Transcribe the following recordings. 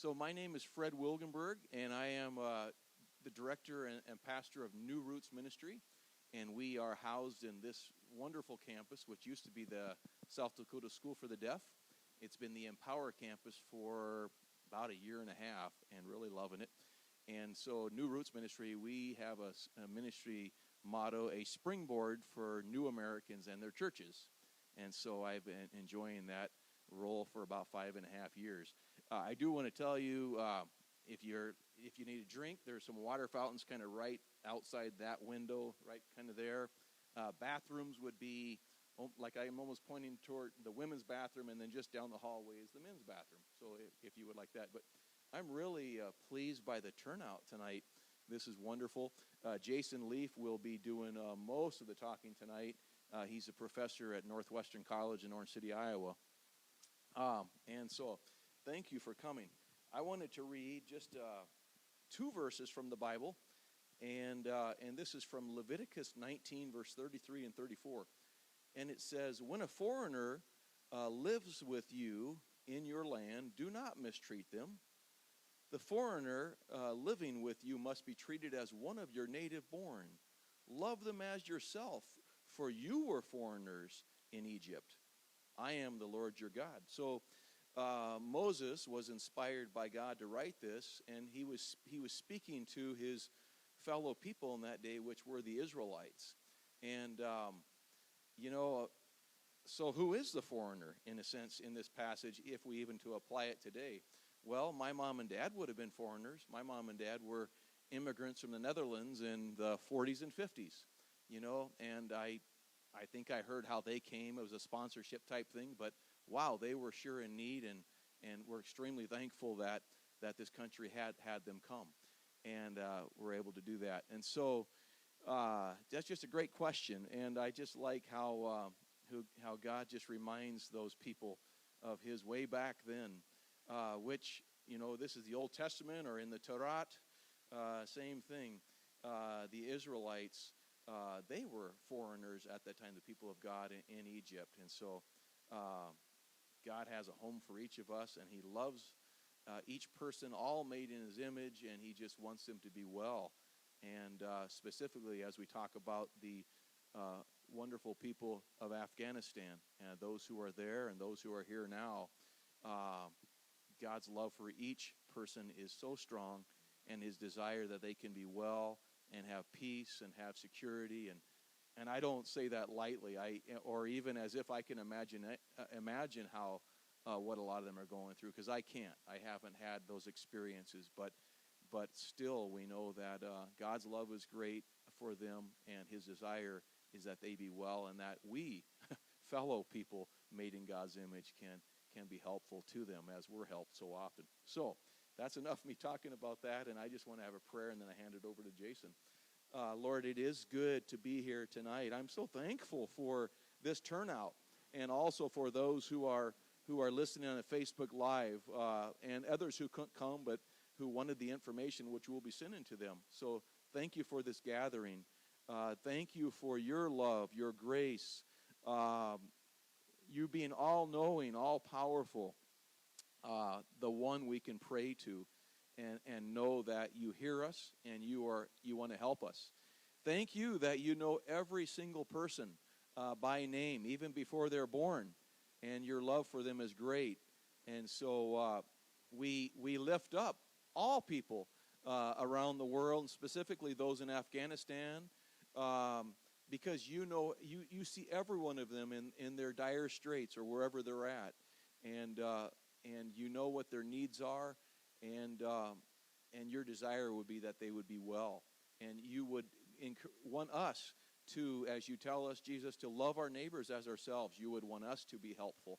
So my name is Fred Wilgenberg, and I am the director and pastor of New Roots Ministry. And we are housed in this wonderful campus, which used to be the South Dakota School for the Deaf. It's been the Empower campus for about a year and a half, and really loving it. And so New Roots Ministry, we have a ministry motto, a springboard for new Americans and their churches. And so I've been enjoying that role for about 5.5 years. I do want to tell you, if you need a drink, there's some water fountains kind of right outside that window, right kind of there. Bathrooms would be, like I'm almost pointing toward the women's bathroom, and then just down the hallway is the men's bathroom. So if you would like that. But I'm really pleased by the turnout tonight. This is wonderful. Jason Leaf will be doing most of the talking tonight. He's a professor at Northwestern College in Orange City, Iowa. And so thank you for coming. I wanted to read just 2 verses from the Bible, and this is from Leviticus 19, verse 33 and 34. And it says, "When a foreigner lives with you in your land, do not mistreat them. The foreigner living with you must be treated as one of your native born. Love them as yourself, for you were foreigners in Egypt. I am the Lord your God." So Moses was inspired by God to write this, and he was speaking to his fellow people in that day, which were the Israelites. And so who is the foreigner, in a sense, in this passage, if we even to apply it today? Well, my mom and dad would have been foreigners. My mom and dad were immigrants from the Netherlands in the 40s and 50s, and I think I heard how they came. It was a sponsorship type thing, but wow, they were sure in need, and we're extremely thankful that this country had them come, and we're able to do that. And so that's just a great question, and I just like how God just reminds those people of his way back then, which, this is the Old Testament, or in the Torah, same thing. The Israelites, they were foreigners at that time, the people of God in Egypt. And so God has a home for each of us, and he loves each person, all made in his image, and he just wants them to be well. And specifically, as we talk about the wonderful people of Afghanistan, and those who are there and those who are here now, God's love for each person is so strong, and his desire that they can be well and have peace and have security. And I don't say that lightly, or even as if I can imagine how what a lot of them are going through, because I can't. I haven't had those experiences, but still we know that God's love is great for them, and his desire is that they be well, and that we, fellow people made in God's image, can be helpful to them as we're helped so often. So that's enough of me talking about that, and I just want to have a prayer, and then I hand it over to Jason. Lord, it is good to be here tonight. I'm so thankful for this turnout, and also for those who are listening on a Facebook Live, and others who couldn't come but who wanted the information which we'll be sending to them. So thank you for this gathering. Thank you for your love, your grace, you being all-knowing, all-powerful, the one we can pray to, and know that you hear us and you want to help us. Thank you that you know every single person by name, even before they're born, and your love for them is great. And so we lift up all people around the world, and specifically those in Afghanistan, because you see every one of them in their dire straits or wherever they're at, and you know what their needs are, and your desire would be that they would be well, and you would want us to, as you tell us, Jesus, to love our neighbors as ourselves. You would want us to be helpful,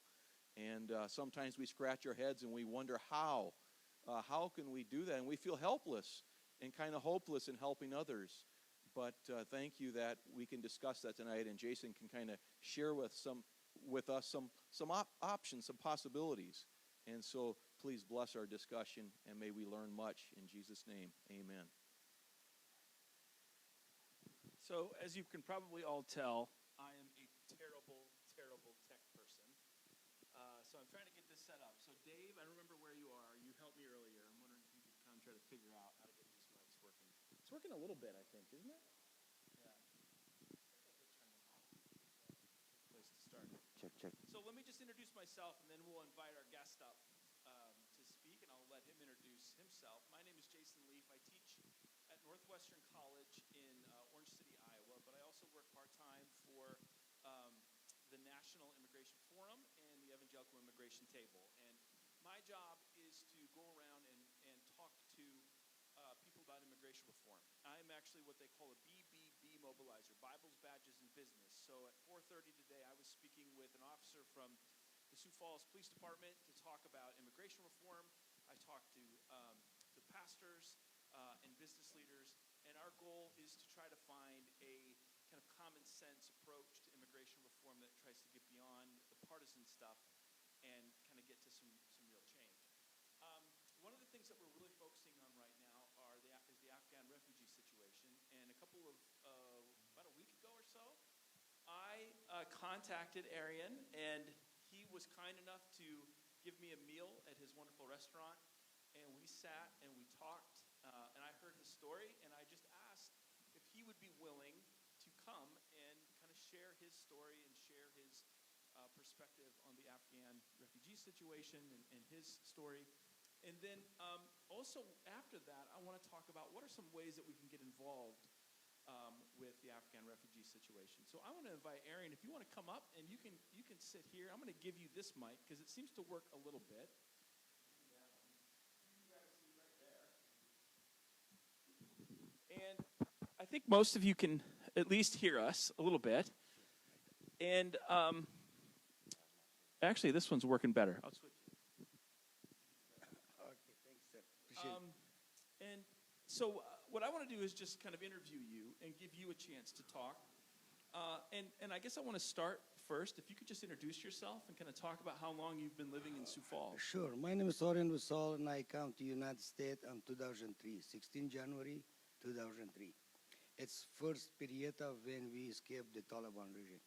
and sometimes we scratch our heads and we wonder how can we do that, and we feel helpless and kind of hopeless in helping others. But thank you that we can discuss that tonight, and Jason can kind of share with us some options, some possibilities. And so please bless our discussion, and may we learn much. In Jesus' name, amen. So as you can probably all tell, I am a terrible, terrible tech person. So I'm trying to get this set up. So Dave, I don't remember where you are. You helped me earlier. figure out how to get these mics working. It's working a little bit, I think, isn't it? Yeah. Place to start. Check. So let me just introduce myself, and then we'll invite our guest up to speak, and I'll let him introduce himself. My name is Jason Leaf. I teach at Northwestern College in Orange City, Iowa, but I also work part-time for the National Immigration Forum and the Evangelical Immigration Table. And my job is to go around and talk to people about immigration reform. I'm actually what they call a BBB mobilizer, Bibles, Badges, and Business. So at 4:30 today, I was speaking with an officer from the Sioux Falls Police Department to talk about immigration reform. I talked to pastors and business leaders, and our goal is to try to find a kind of common sense approach to immigration reform that tries to get beyond the partisan stuff and kind of get to some real change. One of the things that we're really focusing on right now is the Afghan refugee situation. And a couple of, about a week ago or so, I contacted Arian, and he was kind enough to give me a meal at his wonderful restaurant. And we sat and we talked, and I heard his story, and I just asked if he would be willing to come and kind of share his story and share his perspective on the Afghan refugee situation and his story. And then also after that, I want to talk about what are some ways that we can get involved with the Afghan refugee situation. So I want to invite Arian, if you want to come up, and you can sit here. I'm going to give you this mic because it seems to work a little bit. You can grab a seat right there. And I think most of you can at least hear us a little bit. And actually, this one's working better. I'll switch. Okay, thanks, sir. Appreciate it. And so what I want to do is just kind of interview you and give you a chance to talk. And I guess I want to start first. If you could just introduce yourself and kind of talk about how long you've been living in Sioux Falls. Sure. My name is Arian Wisaal, and I came to United States in 2003, 16 January 2003. It's first period of when we escaped the Taliban regime.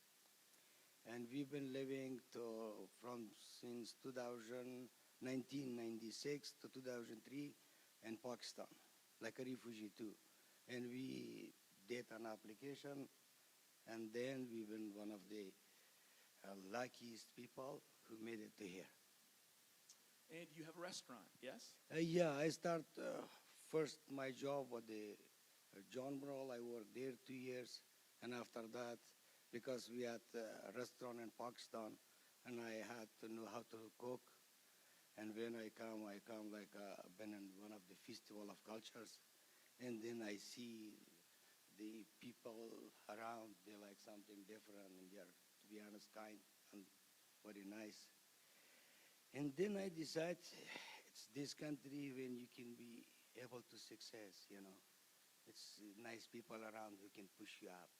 And we've been living since 1996 to 2003 in Pakistan, like a refugee too. And we did an application, and then we've been one of the luckiest people who made it to here. And you have a restaurant, yes? Yeah, I start first my job with the John Broll. I worked there 2 years, and after that, because we had a restaurant in Pakistan, and I had to know how to cook. And when I come like been in one of the festival of cultures, and then I see the people around. They like something different, and they're, to be honest, kind and very nice. And then I decide it's this country when you can be able to success. It's nice people around who can push you up,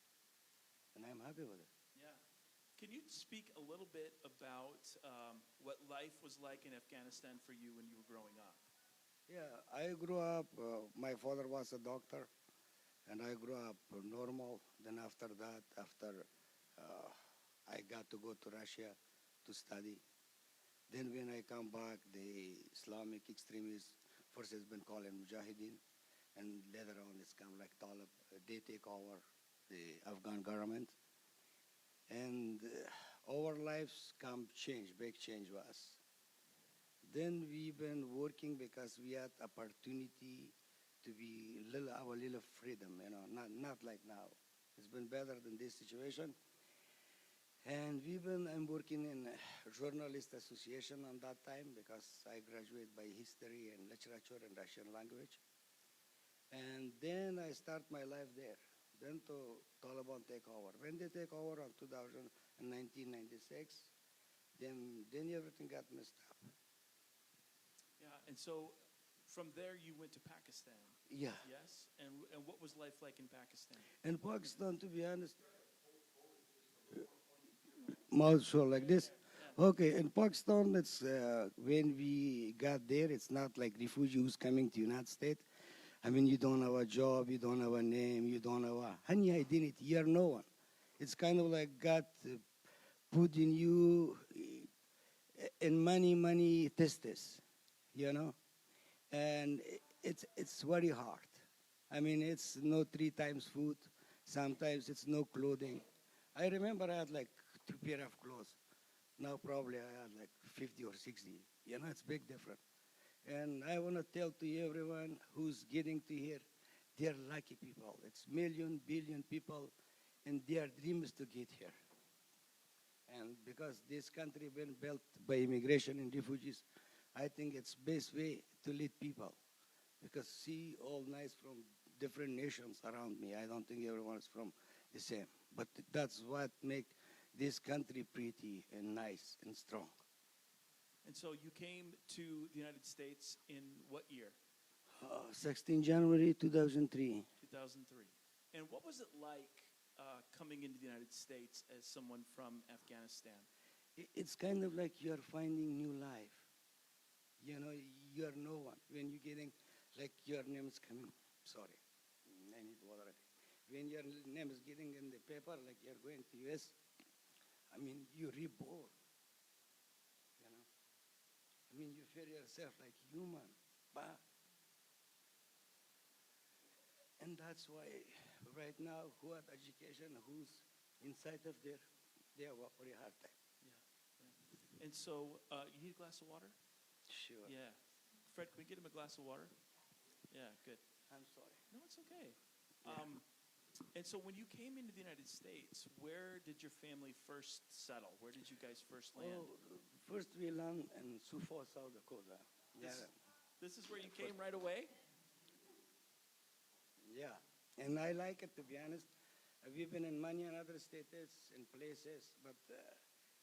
and I'm happy with it. Yeah. Can you speak a little bit about what life was like in Afghanistan for you when you were growing up? Yeah, I grew up, my father was a doctor, and I grew up normal. Then after that, I got to go to Russia to study. Then when I come back, the Islamic extremist forces been called Mujahideen, and later on it's come like Talib. They take over the Afghan government. And our lives come change, big change was. Then we've been working because we had opportunity to be our little freedom, not like now. It's been better than this situation. And I'm working in a journalist association on that time because I graduated by history and literature and Russian language. And then I start my life there. Then to Taliban take over. When they take over in 1996, then everything got messed up. Yeah, and so from there you went to Pakistan. Yeah. Yes? And what was life like in Pakistan? In Pakistan, to be honest, mouth show like this. Okay, in Pakistan, it's when we got there, it's not like refugees coming to United States. I mean, you don't have a job, you don't have a name, you don't have any identity. You're no one. It's kind of like God putting you in many testes, And it's very hard. I mean, it's no 3 times food. Sometimes it's no clothing. I remember I had like 2 pair of clothes. Now probably I had like 50 or 60. You know, it's big difference. And I want to tell to everyone who's getting to here, they're lucky people. It's million, billion people, and their dream is to get here. And because this country been built by immigration and refugees, I think it's best way to lead people. Because see all nice from different nations around me. I don't think everyone is from the same. But that's what make this country pretty and nice and strong. And so you came to the United States in what year? 16 January 2003. 2003. And what was it like coming into the United States as someone from Afghanistan? It's kind of like you're finding new life. You know, you're no one. When you're getting, like your name is coming, sorry, I need water. When your name is getting in the paper, like you're going to US, I mean, you're reborn. You know, I mean, you feel yourself like human, but, and that's why right now, who have education, who's inside of there, they have a very hard time. Yeah. And so you need a glass of water? Sure. Yeah. Fred, can we get him a glass of water? Yeah, good. I'm sorry. No, it's okay. Yeah. And so when you came into the United States, where did your family first settle? Where did you guys first land? Oh, first we land in Sioux Falls, South Dakota. Yeah. This is where you came right away? Yeah, and I like it, to be honest. We've been in many other states and places, but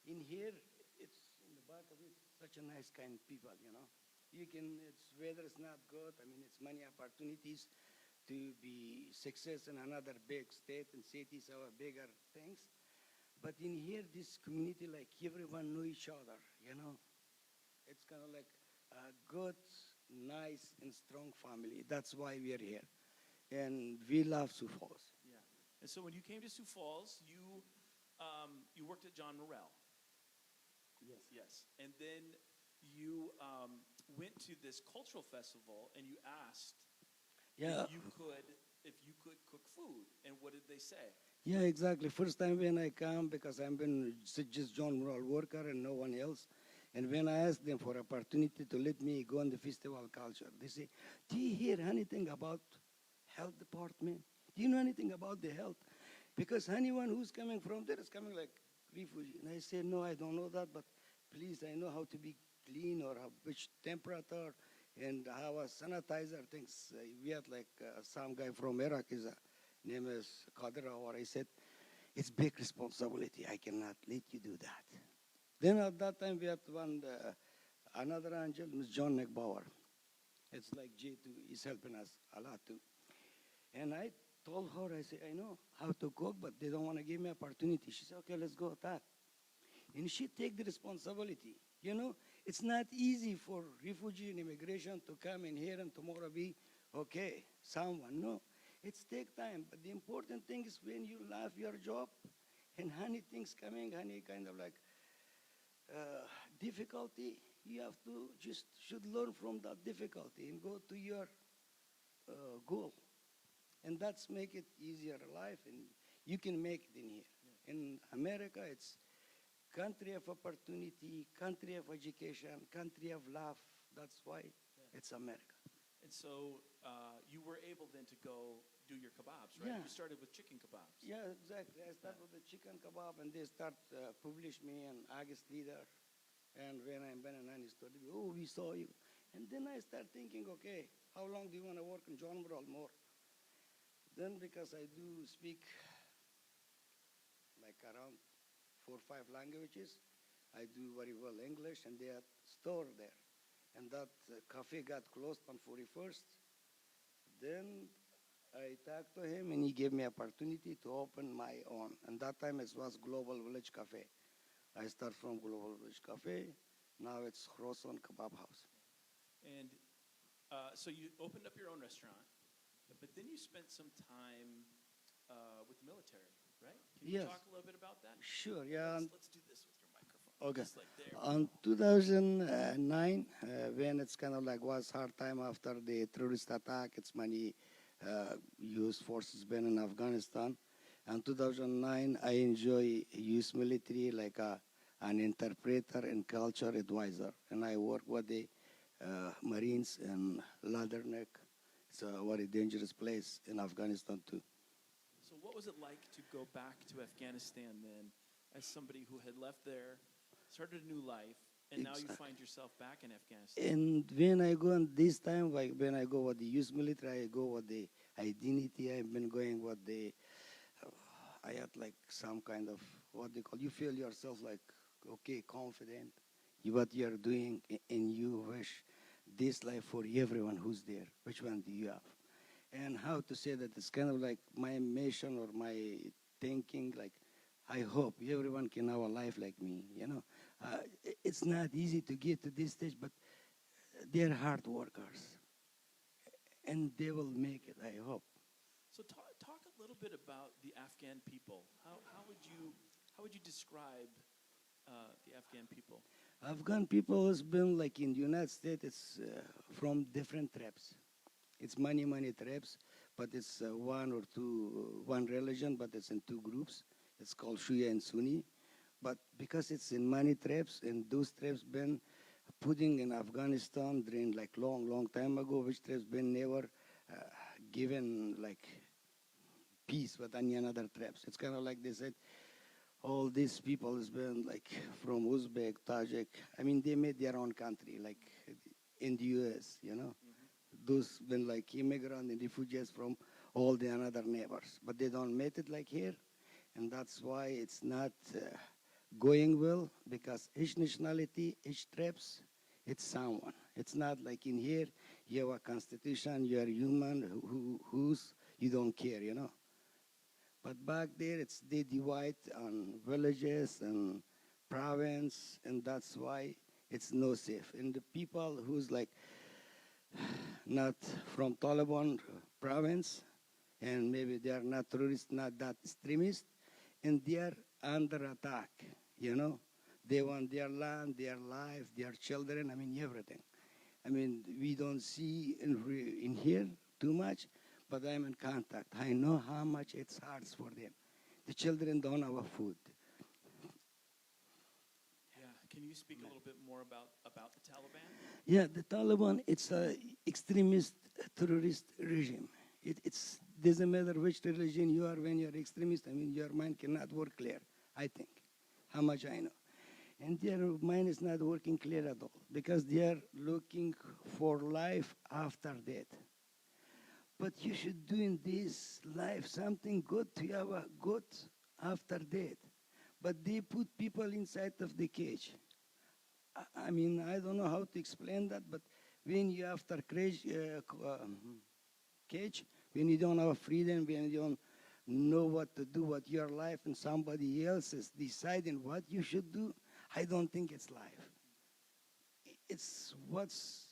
in here, it's in the back of it, such a nice kind of people, you know. You can, it's weather is not good. I mean, it's many opportunities to be success in another big state and cities have bigger things. But in here, this community, like everyone know each other, you know. It's kind of like a good, nice, and strong family. That's why we are here. And we love Sioux Falls. Yeah. And so when you came to Sioux Falls, you worked at John Morrell. Yes. Yes. And then you went to this cultural festival and you asked Yeah. if you could cook food. And what did they say? Yeah, exactly. First time when I come, because I've been just John Morrell worker and no one else. And when I asked them for opportunity to let me go on the festival culture, they say, do you hear anything about health department? Do you know anything about the health? Because anyone who's coming from there is coming like refugee. And I say, no, I don't know that, but please, I know how to be clean or how, which temperature and how a sanitizer things. We had like some guy from Iraq, his name is Qadir, or I said, it's big responsibility. I cannot let you do that. Then at that time, we had another angel, Ms. John Neckbauer. It's like J2, he's helping us a lot too. And I told her, I said, I know how to cook, but they don't want to give me opportunity. She said, okay, let's go with that. And she take the responsibility. You know, it's not easy for refugee and immigration to come in here and tomorrow be, okay, someone. No, it's take time. But the important thing is when you love your job and any things coming, any kind of like difficulty, you have to just should learn from that difficulty and go to your goal. And that's make it easier life, and you can make it in here. Yeah. In America, it's country of opportunity, country of education, country of love. That's why it's America. And so you were able then to go do your kebabs, right? Yeah. You started with chicken kebabs. Yeah, exactly. I started with the chicken kebab, and they start publish me in August Leader. And when I'm been in any study, oh, we saw you. And then I start thinking, okay, how long do you want to work in John Morrell more? Then because I do speak like around 4 or 5 languages, I do very well English, and they had store there. And that cafe got closed on 41st. Then I talked to him, and he gave me opportunity to open my own. And that time it was Global Village Cafe. I start from Global Village Cafe. Now it's Croson Kebab House. And so you opened up your own restaurant, but then you spent some time with the military, right? Can you Yes. talk a little bit about that? Sure, yeah. Let's do this with your microphone. Okay. Just like there. On 2009, when it's kind of like was hard time after the terrorist attack, it's many U.S. forces been in Afghanistan. And 2009, I enjoy U.S. military like an interpreter and culture advisor, and I work with the Marines in Ladderneck. It's a very dangerous place in Afghanistan too. So what was it like to go back to Afghanistan then, as somebody who had left there, started a new life, and now you Exactly. find yourself back in Afghanistan? And when I go on this time, like when I go with the youth military, I go with the identity. I've been going with the, I had like some kind of what they call. You feel yourself like okay, confident. What you're doing, and you wish this life for everyone who's there. Which one do you have? And how to say that it's kind of like my mission or my thinking. Like I hope everyone can have a life like me. It's not easy to get to this stage, but they're hard workers, and they will make it. I hope. So talk a little bit about the Afghan people. How would you describe the Afghan people? Afghan people has been like in the United States. It's from different tribes. It's many tribes, but it's one or two, one religion, but it's in two groups. It's called Shia and Sunni. But because it's in many tribes, and those tribes been putting in Afghanistan during like long time ago, which tribes been never given like peace with any another tribes. It's kind of like they said, all these people has been like from Uzbek, Tajik. I mean, they made their own country, like in the U.S. Those been like immigrant and refugees from all the another neighbors, but they don't make it like here, and that's why it's not going well, because each nationality, each tribes, it's someone. It's not like in here, you have a constitution, you are human, who's, you don't care. But back there, it's they divide on villages and province, and that's why it's no safe. And the people who's like not from Taliban province, and maybe they are not terrorists, not that extremist, and they are under attack. They want their land, their life, their children, I mean, everything. I mean, we don't see in here too much, but I'm in contact. I know how much it's hard for them. The children don't have food. Yeah. Can you speak a little bit more about the Taliban? Yeah, the Taliban, it's a extremist terrorist regime. It's doesn't matter which religion you are when you're extremist. I mean, your mind cannot work clear, I think, how much I know. And their mind is not working clear at all, because they are looking for life after death. But you should do in this life something good to have a good after death. But they put people inside of the cage. I mean, I don't know how to explain that, but when you after cage, when you don't have freedom, when you don't know what to do with your life, and somebody else is deciding what you should do, I don't think it's life. It's what's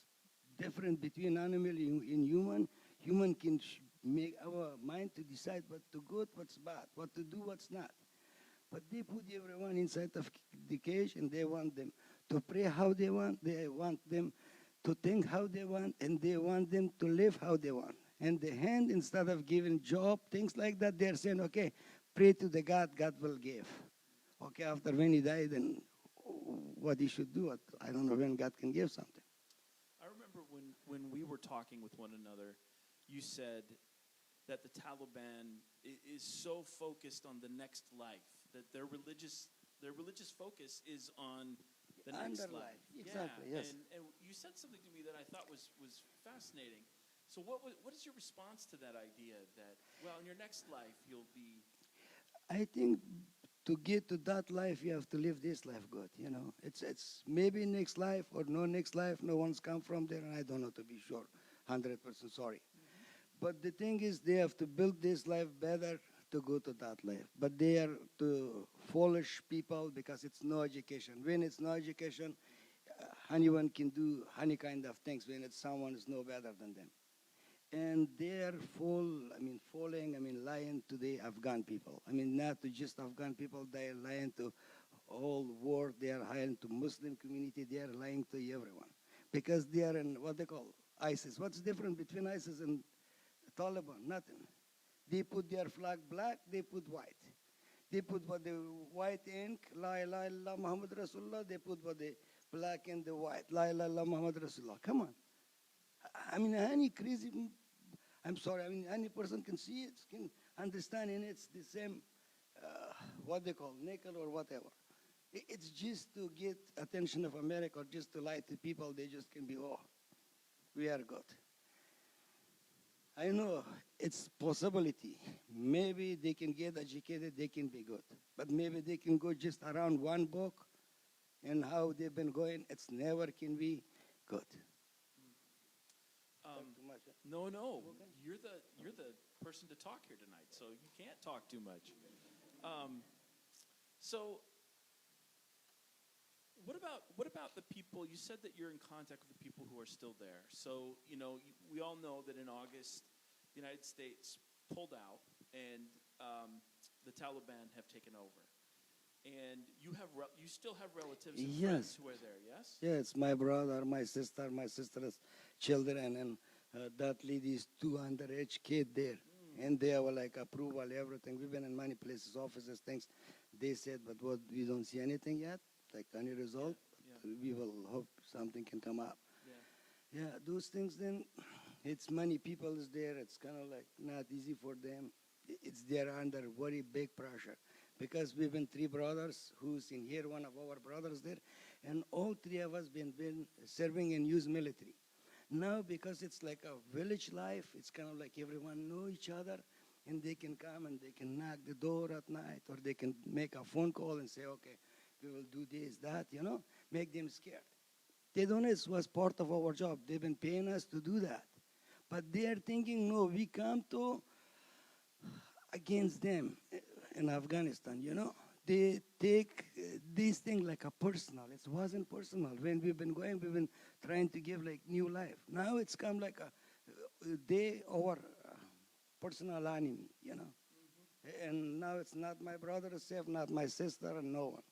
different between animal and human. Human can make our mind to decide what to good, what's bad, what to do, what's not. But they put everyone inside of the cage, and they want them to pray how they want them to think how they want, and they want them to live how they want. And the hand, instead of giving job, things like that, they're saying, okay, pray to the God, God will give. Okay, after when he died, then what he should do, I don't know when God can give something. I remember when we were talking with one another, you said that the Taliban is so focused on the next life, that their religious focus is on the next life. Exactly, yeah. yes. And you said something to me that I thought was fascinating. So what is your response to that idea that, well, in your next life you'll be... I think to get to that life, you have to live this life good. It's maybe next life or no next life. No one's come from there, and I don't know to be sure, 100% sorry. Mm-hmm. But the thing is, they have to build this life better to go to that life. But they are to foolish people, because it's no education. When it's no education, anyone can do any kind of things when it's someone is no better than them. And they're lying to the Afghan people. I mean, not to just Afghan people, they're lying to all world, they are lying to Muslim community, they are lying to everyone. Because they are in what they call ISIS. What's different between ISIS and Taliban? Nothing. They put their flag black, they put white. They put what the white ink, La ilaha illallah Muhammad Rasulullah, they put what the black and the white, La ilaha illallah Muhammad Rasulullah. Come on. I mean, any crazy, I'm sorry, I mean, any person can see it, can understand, and it's the same, what they call, nickel or whatever. It's just to get attention of America, or just to lie to people, they just can be, oh, we are good. I know it's possibility. Maybe they can get educated, they can be good. But maybe they can go just around one book, and how they've been going, it's never can be good. No, you're the person to talk here tonight, so you can't talk too much. So, what about the people? You said that you're in contact with the people who are still there. So, we all know that in August, the United States pulled out, and the Taliban have taken over. And you still have relatives and friends who are there, yes? Yes, my brother, my sister's children, and that lady's 2 underage kid there. And they were like approval, everything. We've been in many places, offices, things. They said, but what, we don't see anything yet, like any result. Yeah. We will hope something can come up. Yeah, those things then, it's many people is there. It's kind of like not easy for them. It's they're under very big pressure. Because we've been 3 brothers, who's in here, one of our brothers there, and all 3 of us been serving in U.S. military. Now, because it's like a village life, it's kind of like everyone know each other, and they can come and they can knock the door at night, or they can make a phone call and say, okay, we will do this, that, make them scared. They don't know it was part of our job. They've been paying us to do that. But they are thinking, no, we come to against them in Afghanistan, They take this thing like a personal. It wasn't personal. When we've been going, we've been trying to give like new life. Now it's come like they our personal enemy, And now it's not my brother safe, not my sister, and no one.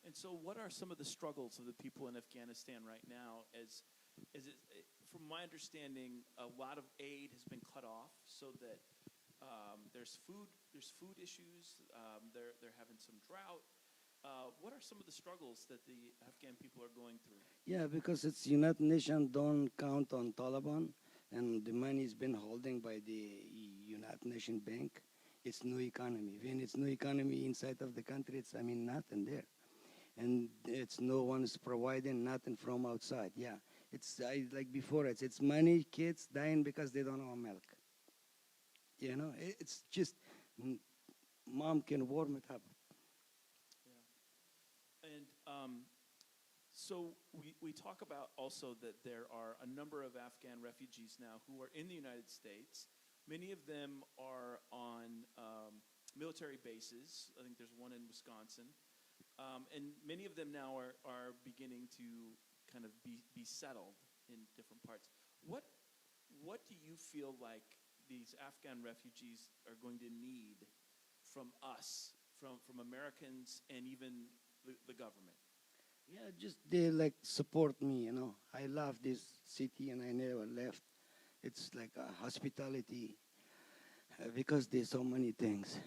And so what are some of the struggles of the people in Afghanistan right now? From my understanding, a lot of aid has been cut off so that there's food issues. They're having some drought. What are some of the struggles that the Afghan people are going through? Yeah, because it's United Nations don't count on Taliban, and the money's been holding by the United Nations Bank. It's no economy. When it's no economy inside of the country, it's nothing there, and it's no one's providing nothing from outside. Yeah, it's like before. It's money, kids dying because they don't have milk. It's just mom can warm it up. Yeah. And so we talk about also that there are a number of Afghan refugees now who are in the United States. Many of them are on military bases. I think there's one in Wisconsin. And many of them now are beginning to kind of be settled in different parts. What do you feel like these Afghan refugees are going to need from us, from Americans, and even the government? Yeah, just they support me, I love this city and I never left. It's like a hospitality because there's so many things.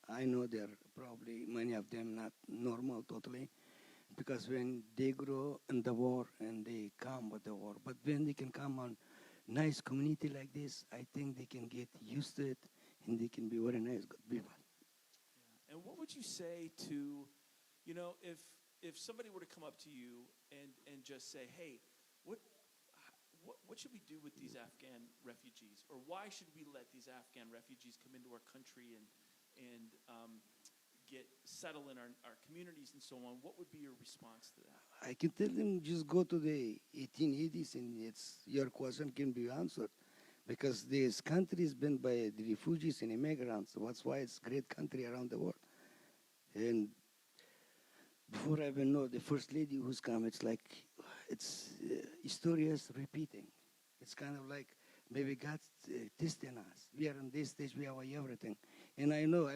I know they're probably many of them not normal totally, because when they grow in the war and they come with the war, but when they can come on nice community like this, I think they can get used to it and they can be very nice, good people. Yeah. And what would you say to, if somebody were to come up to you and just say, hey, what should we do with these Afghan refugees? Or why should we let these Afghan refugees come into our country and get settled in our communities and so on? What would be your response to that? I can tell them just go to the 1880s and your question can be answered. Because this country has been by the refugees and immigrants. That's why it's a great country around the world. And before I even know the first lady who's come, it's like, it's historious repeating. It's kind of like Maybe God's testing us. We are on this stage, we have everything. And I know,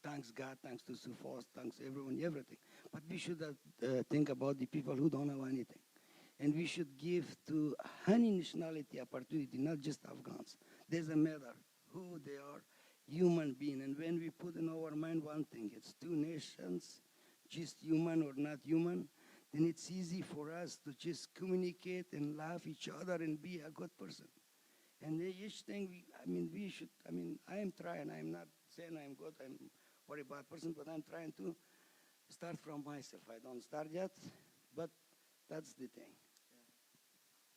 thanks God, thanks to Sioux Falls, thanks everyone, everything. But we should think about the people who don't have anything. And we should give to any nationality opportunity, not just Afghans. Doesn't matter who they are, human being. And when we put in our mind one thing, it's two nations, just human or not human, then it's easy for us to just communicate and love each other and be a good person. And each thing, we should, I am trying, I'm not saying I'm good, I'm a very bad person, but I'm trying to start from myself. I don't start yet, but that's the thing.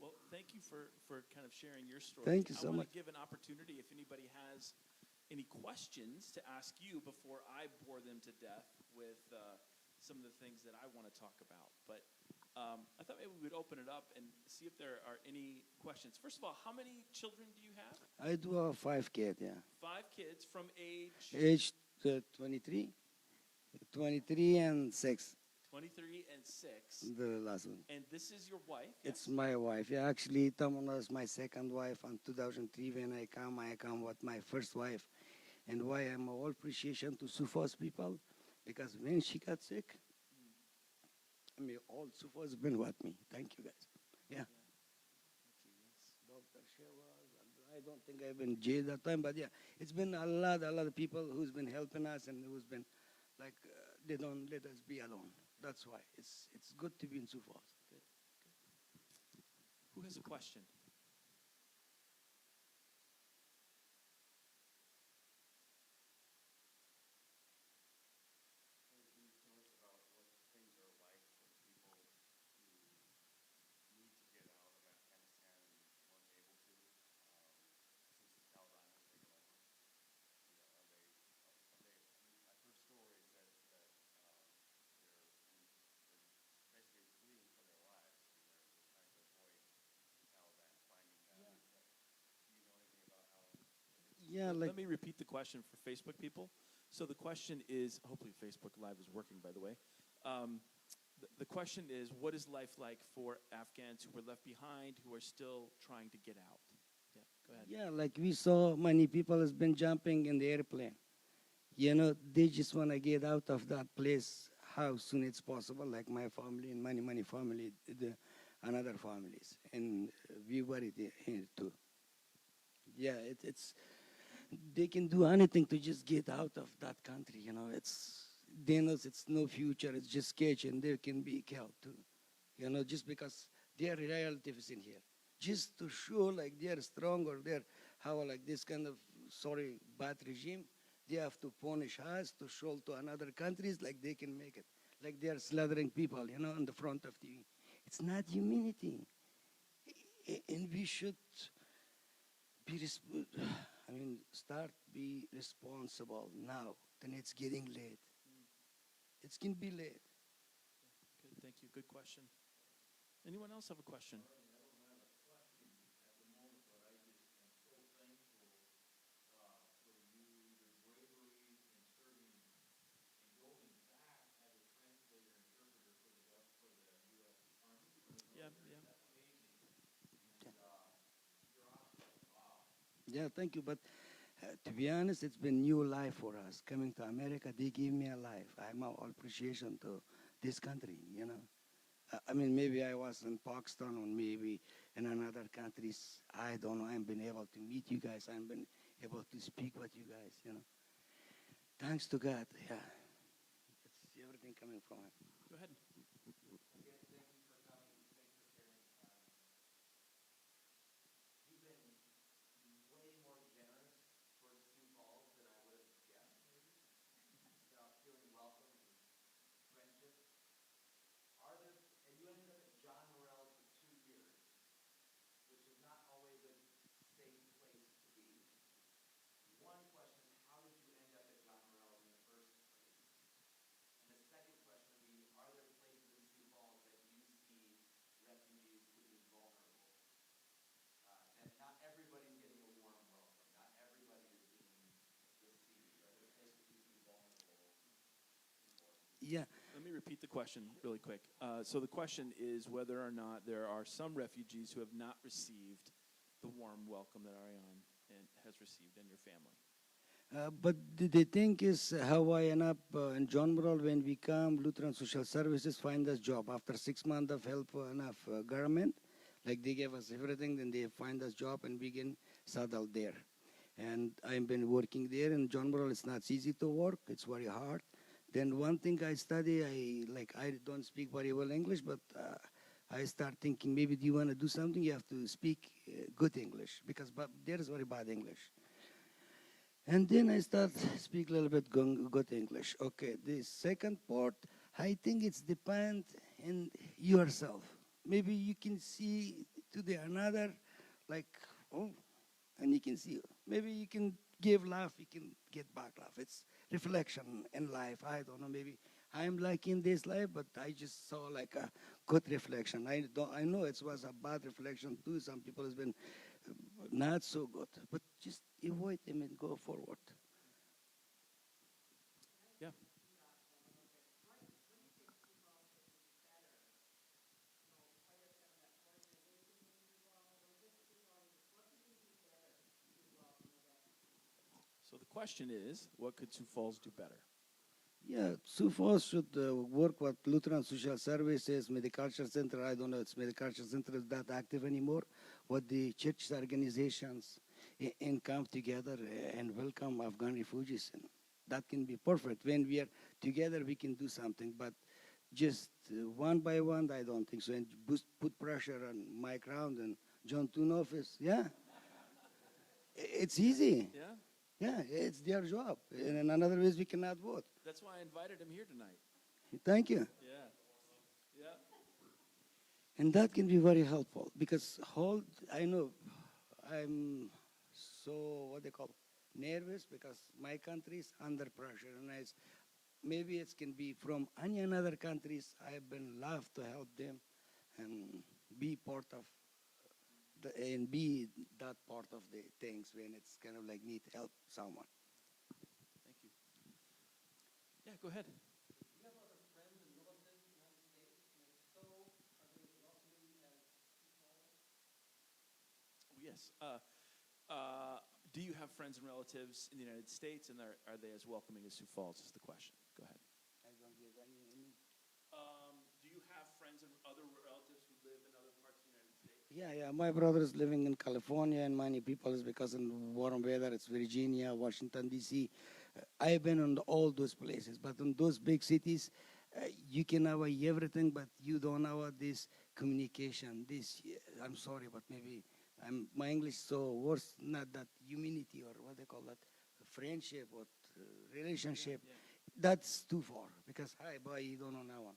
Well, thank you for kind of sharing your story. Thank you so I want much. to give an opportunity if anybody has any questions to ask you before I bore them to death with some of the things that I want to talk about. But I thought maybe we would open it up and see if there are any questions. First of all, how many children do you have? I do have 5 kids, yeah. 5 kids from age? Age 23 and 6, 23 and 6. the last one. And this is your wife? It's Yes? my wife. Yeah, actually, Tamana is my second wife. In 2003, when I come with my first wife. And why I'm all appreciation to Sioux Falls people, because when she got sick, all Sioux Falls been with me. Thank you, guys. Yeah. Dr. Sheva, I don't think I've been Jay that time, but yeah, it's been a lot of people who's been helping us and who's been like, they don't let us be alone. That's why it's good to be in Sioux Falls. Good. Who has a question? Yeah, like Let me repeat the question for Facebook people. So the question is, hopefully Facebook Live is working, by the way. The question is, what is life like for Afghans who were left behind, who are still trying to get out? Yeah, go ahead. yeah, like we saw many people has been jumping in the airplane. They just want to get out of that place how soon it's possible, like my family and many family, another families. And we worry here too. Yeah, it's they can do anything to just get out of that country. They know it's no future. It's just catch and they can be killed too. Just because their relatives in here, just to show like they're strong or they're how like this kind of bad regime, they have to punish us to show to another countries like they can make it, like they're slaughtering people, in the front of TV. It's not humanity, and we should be start be responsible now. Then it's getting late. It can be late. Good, thank you. Good question. Anyone else have a question? Yeah, yeah. Yeah, thank you. But to be honest, it's been new life for us. Coming to America, they give me a life. I'm all appreciation to this country. Maybe I was in Pakistan or maybe in another countries. I don't know. I've been able to meet you guys. I've been able to speak with you guys. Thanks to God. Yeah. It's everything coming from Him. Go ahead. Yeah. Let me repeat the question really quick. So the question is whether or not there are some refugees who have not received the warm welcome that Arian has received and your family. But the thing is, how I end up in John Burrell when we come, Lutheran Social Services find us job after 6 months of help enough government, like they gave us everything, then they find us job and we can settle there. And I've been working there in John Burrell. It's not easy to work; it's very hard. Then one thing I study, I don't speak very well English, but I start thinking maybe do you want to do something, you have to speak good English because but there is very bad English. And then I start speak a little bit good English. Okay, the second part, I think it's depend in yourself. Maybe you can see to the another, like, oh, and you can see. Maybe you can give laugh, you can get back laugh. It's reflection in life. I don't know, maybe I'm like in this life, but I just saw like a good reflection. I know it was a bad reflection too. Some people has been not so good, but just avoid them and go forward. Yeah. So the question is, what could Sioux Falls do better? Yeah, Sioux Falls should work with Lutheran Social Services, Mediculture Center. I don't know if Mediculture Center is that active anymore. What the church organizations and come together and welcome Afghan refugees. And that can be perfect. When we are together, we can do something. But just one by one, I don't think so. And put pressure on Mike Round and John Toon office. Yeah, it's easy. Yeah? Yeah, it's their job. And in another ways, we cannot vote. That's why I invited him here tonight. Thank you. Yeah. Yeah. And that can be very helpful because I know I'm so, what they call, nervous because my country is under pressure. And maybe it can be from any other countries. I've been love to help them and be part of and be that part of the things when it's kind of like need help someone. Thank you. Yeah, go ahead. Yes. Do you have friends and relatives in the United States, and are they as welcoming as Sioux Falls? Is the question. Go ahead. I don't give any. Do you have friends and other relatives who live in other parts of the United States? Yeah. My brother is living in California, and many people is because in warm weather, it's Virginia, Washington, D.C. I've been in all those places, but in those big cities, you can have everything, but you don't have this communication. I'm sorry, but maybe my English so worse, not that humanity or what they call that, friendship or relationship. Yeah. That's too far because, hi, boy, you don't know no one.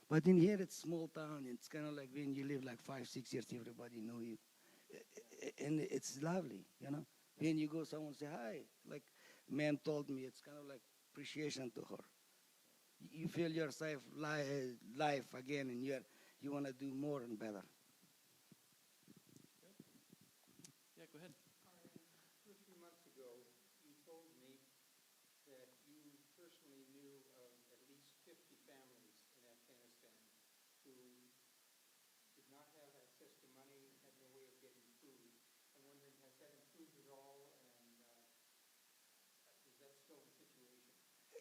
But in here, it's small town. It's kind of like when you live like 5, 6 years, everybody know you. And it's lovely, you know. When you go, someone say, hi. Like man told me, it's kind of like appreciation to her. You feel yourself life again, and you want to do more and better. Yeah, go ahead. 2 or 3 months ago, you told me that you personally knew of at least 50 families in Afghanistan who did not have access to money, had no way of getting food. I'm wondering, has that improved at all, and is that still the situation?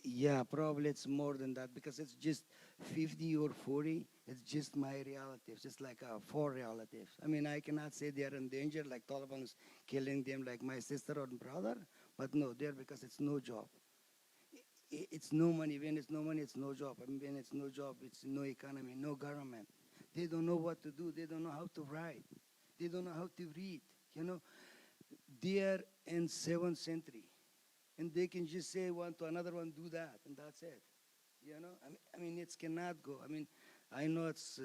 Yeah, probably it's more than that because it's just 50 or 40. It's just my relatives. It's like 4 relatives. I mean, I cannot say they're in danger like Taliban's killing them like my sister or brother, but no, they're because it's no job. It's no money. When it's no money, it's no job. I mean, when it's no job, it's no economy, no government. They don't know what to do. They don't know how to write. They don't know how to read. You know, they are in 7th century. And they can just say one to another one, do that, and that's it. You know, I mean, it cannot go. I mean, I know it's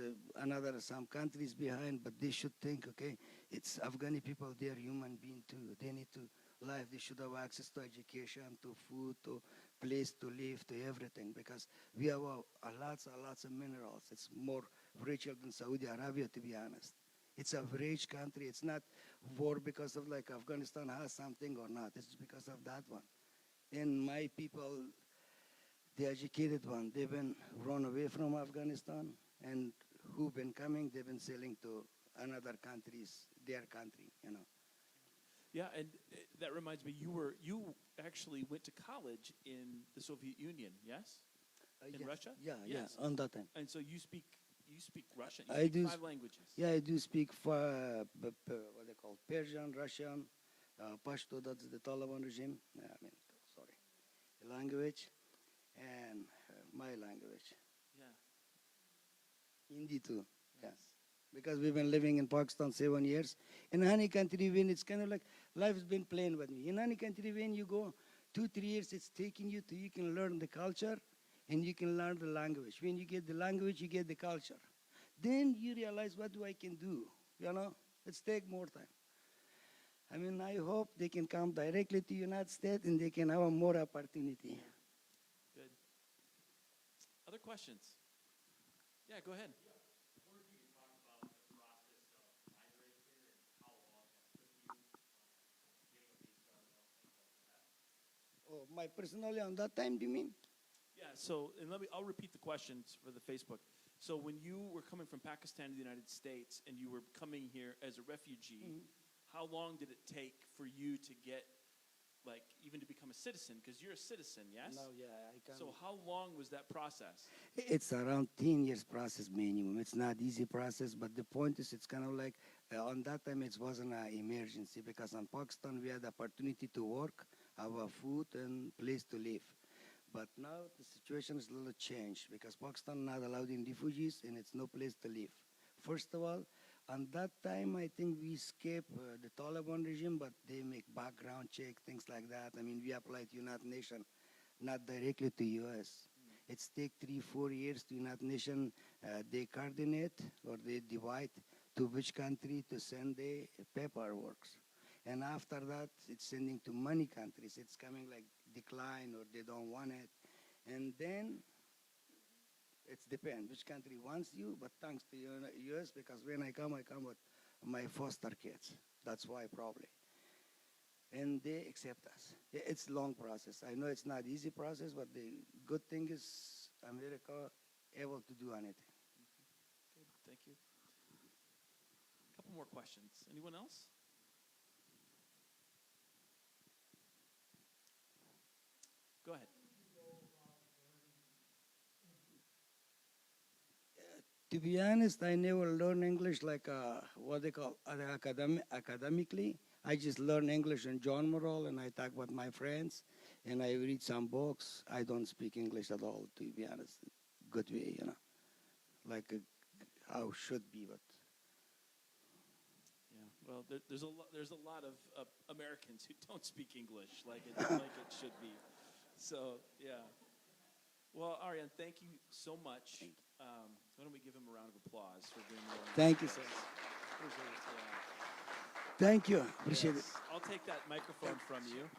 some countries behind, but they should think, okay, it's Afghani people, they are human beings too. They need to live. They should have access to education, to food, to place to live, to everything, because we have lots of minerals. It's more richer than Saudi Arabia, to be honest. It's a rich country. It's not war because of like Afghanistan has something or not. It's because of that one. And my people, the educated one, they've been run away from Afghanistan, and who've been coming, they've been selling to another countries, their country, you know. Yeah, and that reminds me, you actually went to college in the Soviet Union, yes? In Yes. Russia? Yeah, Yes. yeah, on that time. And so you speak Russian. You I speak do five languages. Yeah, I do speak what they call Persian, Russian, Pashto, that's the Taliban regime. I mean, sorry, language, and my language, Yeah. Hindi too. Yeah, Nice. because we've been living in Pakistan 7 years. In any country, when it's kind of like life's been playing with me. In any country, when you go 2, 3 years, it's taking you to you can learn the culture, and you can learn the language. When you get the language, you get the culture. Then you realize what do I can do. You know, it's take more time. I mean, I hope they can come directly to United States and they can have a more opportunity. Good. Other questions? Yeah, go ahead. Oh, my personally on that time, do you mean? Yeah, so and I'll repeat the questions for the Facebook. So when you were coming from Pakistan to the United States and you were coming here as a refugee, how long did it take for you to get, like, even to become a citizen? Because you're a citizen, yes? No, yeah, I can. So how long was that process? It's around 10 years process minimum. It's not easy process, but the point is it's kind of like on that time it wasn't an emergency because in Pakistan we had the opportunity to work, have a food and place to live. But now the situation is a little changed because Pakistan not allowing refugees and it's no place to live. First of all, on that time I think we escaped the Taliban regime, but they make background check, things like that. I mean, we applied to United Nations, not directly to US. It's take 3, 4 years to United Nations. They coordinate or they divide to which country to send the paperwork. And after that, it's sending to many countries. It's coming like decline or they don't want it. And then it depends which country wants you, but thanks to US, because when I come with my foster kids. That's why probably. And they accept us. Yeah, it's a long process. I know it's not easy process, but the good thing is America able to do anything. Good, thank you. A couple more questions. Anyone else? Go ahead. To be honest, I never learned English like what they call academically. I just learn English in general, and I talk with my friends, and I read some books. I don't speak English at all, to be honest. Good way, like how should be, but Yeah. Well, there's a lot of Americans who don't speak English like it should be. So yeah. Well, Arian, thank you so much. Why don't we give him a round of applause for being willing to thank do you, sir. this? Appreciate it. Yeah. Thank you. Appreciate Yes. it. I'll take that microphone from you.